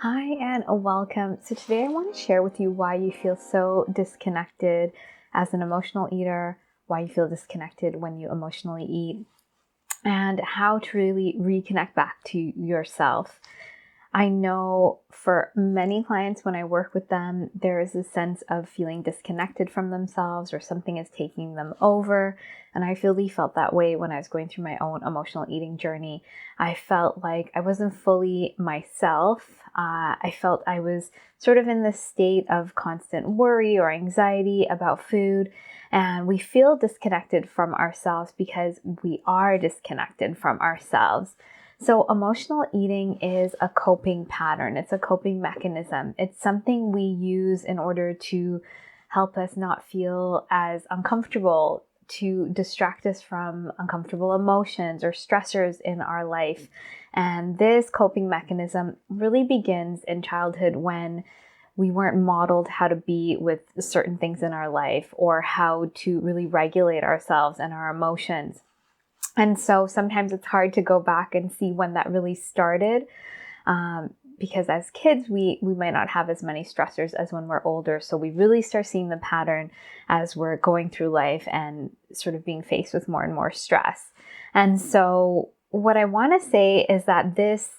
Hi and welcome. So today I want to share with you why you feel so disconnected as an emotional eater, why you feel disconnected when you emotionally eat, and how to really reconnect back to yourself. I know for many clients, when I work with them, there is a sense of feeling disconnected from themselves or something is taking them over. And I really felt that way when I was going through my own emotional eating journey. I felt like I wasn't fully myself. I felt I was sort of in this state of constant worry or anxiety about food. And we feel disconnected from ourselves because we are disconnected from ourselves. So emotional eating is a coping pattern. It's a coping mechanism. It's something we use in order to help us not feel as uncomfortable, to distract us from uncomfortable emotions or stressors in our life. And this coping mechanism really begins in childhood when we weren't modeled how to be with certain things in our life or how to really regulate ourselves and our emotions. And so sometimes it's hard to go back and see when that really started, because as kids, we might not have as many stressors as when we're older. So we really start seeing the pattern as we're going through life and sort of being faced with more and more stress. And so what I want to say is that this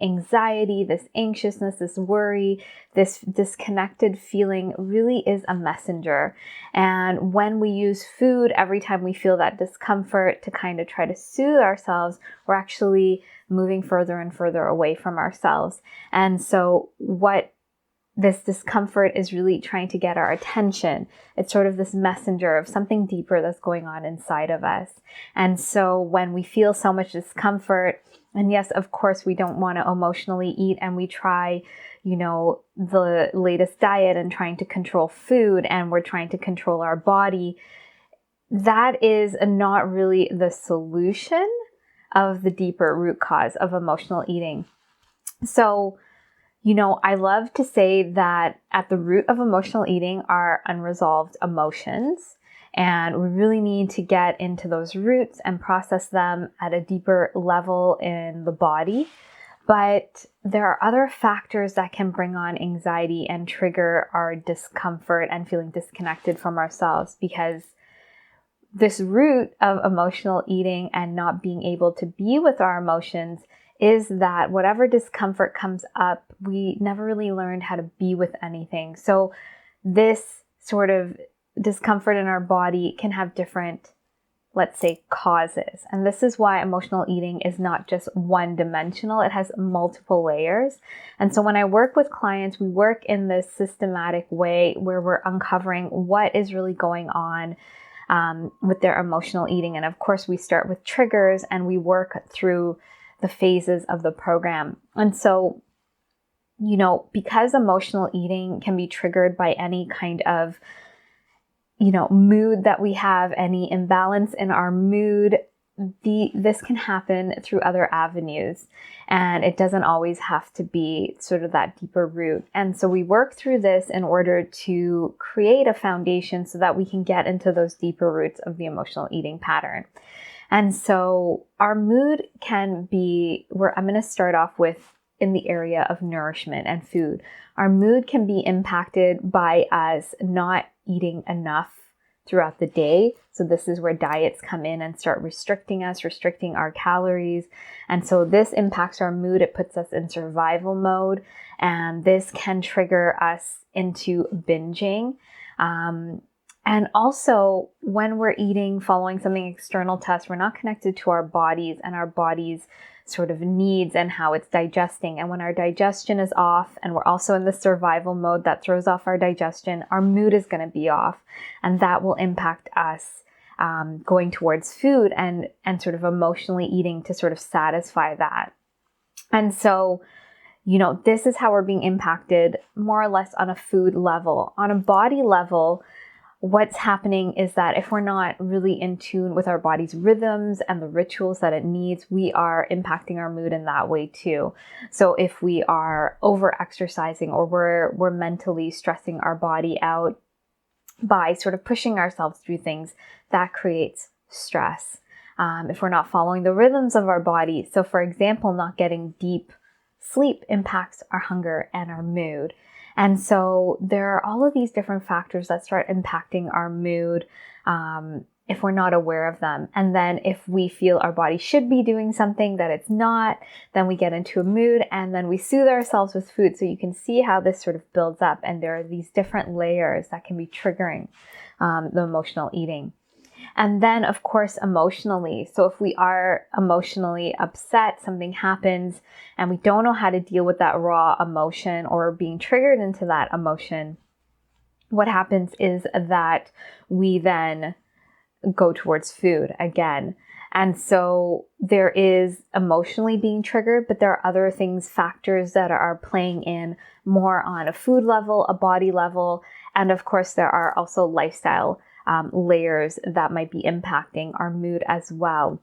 anxiety, this anxiousness, this worry, this disconnected feeling really is a messenger. And when we use food every time we feel that discomfort to kind of try to soothe ourselves, we're actually moving further and further away from ourselves. And so what this discomfort is really trying to get our attention. It's sort of this messenger of something deeper that's going on inside of us. And so when we feel so much discomfort, and yes, of course, we don't want to emotionally eat and we try, the latest diet and trying to control food and we're trying to control our body, that is not really the solution of the deeper root cause of emotional eating. So, I love to say that at the root of emotional eating are unresolved emotions, and we really need to get into those roots and process them at a deeper level in the body. But there are other factors that can bring on anxiety and trigger our discomfort and feeling disconnected from ourselves, because this root of emotional eating and not being able to be with our emotions is that whatever discomfort comes up, we never really learned how to be with anything. So this sort of discomfort in our body can have different, let's say, causes. And this is why emotional eating is not just one-dimensional. It has multiple layers. And so when I work with clients, we work in this systematic way where we're uncovering what is really going on with their emotional eating. And of course, we start with triggers and we work through the phases of the program. And so, because emotional eating can be triggered by any kind of, mood that we have, any imbalance in our mood, this can happen through other avenues. And it doesn't always have to be sort of that deeper root. And so we work through this in order to create a foundation so that we can get into those deeper roots of the emotional eating pattern. And so our mood can be, I'm going to start off with in the area of nourishment and food. Our mood can be impacted by us not eating enough throughout the day. So this is where diets come in and start restricting our calories. And so this impacts our mood. It puts us in survival mode. And this can trigger us into binging. And also, when we're eating, following something external to us, we're not connected to our bodies and our body's sort of needs and how it's digesting. And when our digestion is off and we're also in the survival mode that throws off our digestion, our mood is going to be off. And that will impact us going towards food and sort of emotionally eating to sort of satisfy that. And so, this is how we're being impacted more or less on a food level. On a body level, what's happening is that if we're not really in tune with our body's rhythms and the rituals that it needs, we are impacting our mood in that way too. So if we are over exercising or we're mentally stressing our body out by sort of pushing ourselves through things, that creates stress. If we're not following the rhythms of our body, so for example, not getting deep sleep impacts our hunger and our mood. And so there are all of these different factors that start impacting our mood if we're not aware of them. And then if we feel our body should be doing something that it's not, then we get into a mood and then we soothe ourselves with food. So you can see how this sort of builds up, and there are these different layers that can be triggering the emotional eating. And then, of course, emotionally. So if we are emotionally upset, something happens and we don't know how to deal with that raw emotion or being triggered into that emotion, what happens is that we then go towards food again. And so there is emotionally being triggered, but there are other things, factors that are playing in more on a food level, a body level. And of course, there are also lifestyle layers that might be impacting our mood as well.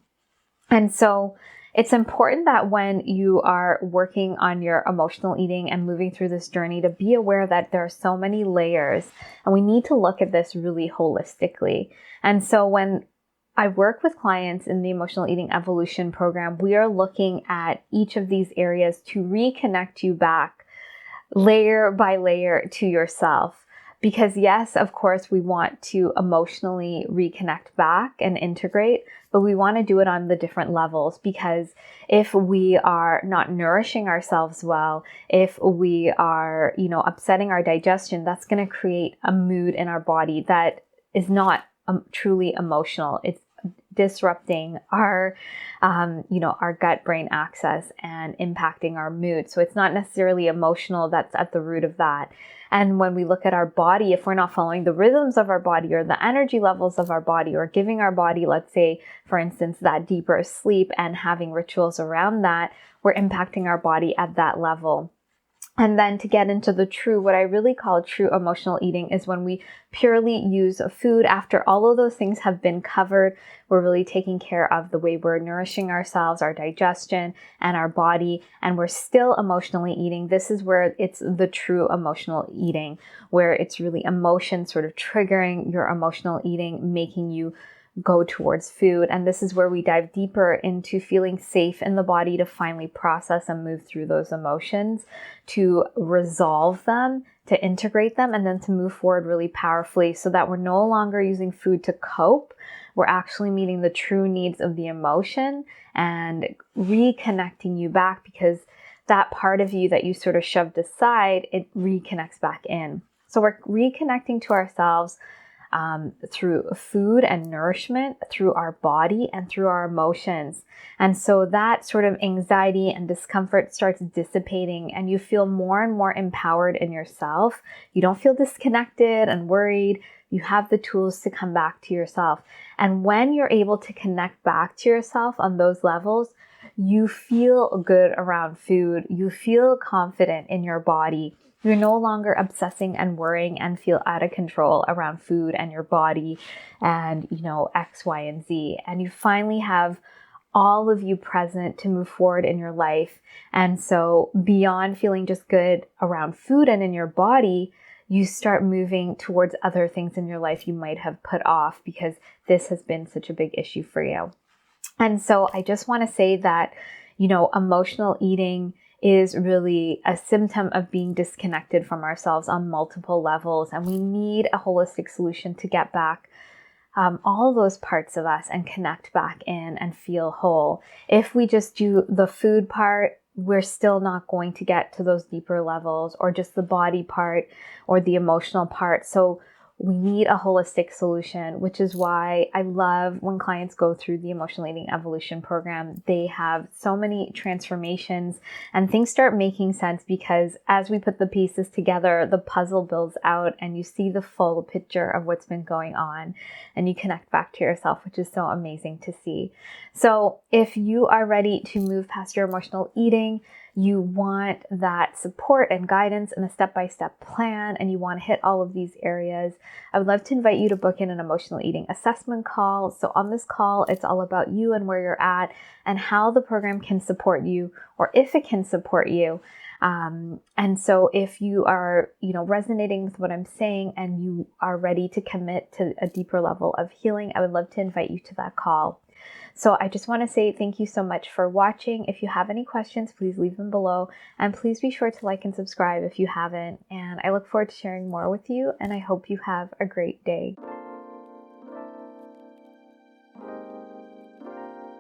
And so it's important that when you are working on your emotional eating and moving through this journey, to be aware that there are so many layers, and we need to look at this really holistically. And so when I work with clients in the Emotional Eating Evolution program, we are looking at each of these areas to reconnect you back layer by layer to yourself. Because yes, of course, we want to emotionally reconnect back and integrate, but we want to do it on the different levels, because if we are not nourishing ourselves well, if we are, upsetting our digestion, that's going to create a mood in our body that is not truly emotional. It's disrupting our, our gut-brain axis and impacting our mood. So it's not necessarily emotional that's at the root of that. And when we look at our body, if we're not following the rhythms of our body or the energy levels of our body, or giving our body, let's say, for instance, that deeper sleep and having rituals around that, we're impacting our body at that level. And then to get into what I really call true emotional eating is when we purely use food after all of those things have been covered. We're really taking care of the way we're nourishing ourselves, our digestion, and our body, and we're still emotionally eating. This is where it's the true emotional eating, where it's really emotion sort of triggering your emotional eating, making you go towards food. And this is where we dive deeper into feeling safe in the body to finally process and move through those emotions, to resolve them, to integrate them, and then to move forward really powerfully, so that we're no longer using food to cope. We're actually meeting the true needs of the emotion and reconnecting you back, because that part of you that you sort of shoved aside, it reconnects back in. So we're reconnecting to ourselves through food and nourishment, through our body, and through our emotions. And so that sort of anxiety and discomfort starts dissipating, and you feel more and more empowered in yourself. You don't feel disconnected and worried. You have the tools to come back to yourself. And when you're able to connect back to yourself on those levels, you feel good around food. You feel confident in your body. You're no longer obsessing and worrying and feel out of control around food and your body and, X, Y, and Z. And you finally have all of you present to move forward in your life. And so beyond feeling just good around food and in your body, you start moving towards other things in your life you might have put off because this has been such a big issue for you. And so I just want to say that, emotional eating is really a symptom of being disconnected from ourselves on multiple levels. And we need a holistic solution to get back all those parts of us and connect back in and feel whole. If we just do the food part, we're still not going to get to those deeper levels, or just the body part or the emotional part. So we need a holistic solution, which is why I love when clients go through the Emotional Eating Evolution program. They have so many transformations and things start making sense, because as we put the pieces together, the puzzle builds out and you see the full picture of what's been going on and you connect back to yourself, which is so amazing to see. So if you are ready to move past your emotional eating, you want that support and guidance and a step-by-step plan, and you want to hit all of these areas, I would love to invite you to book in an emotional eating assessment call. So on this call, it's all about you and where you're at and how the program can support you, or if it can support you. And so if you are, resonating with what I'm saying and you are ready to commit to a deeper level of healing, I would love to invite you to that call. So I just want to say thank you so much for watching. If you have any questions, please leave them below. And please be sure to like and subscribe if you haven't. And I look forward to sharing more with you. And I hope you have a great day.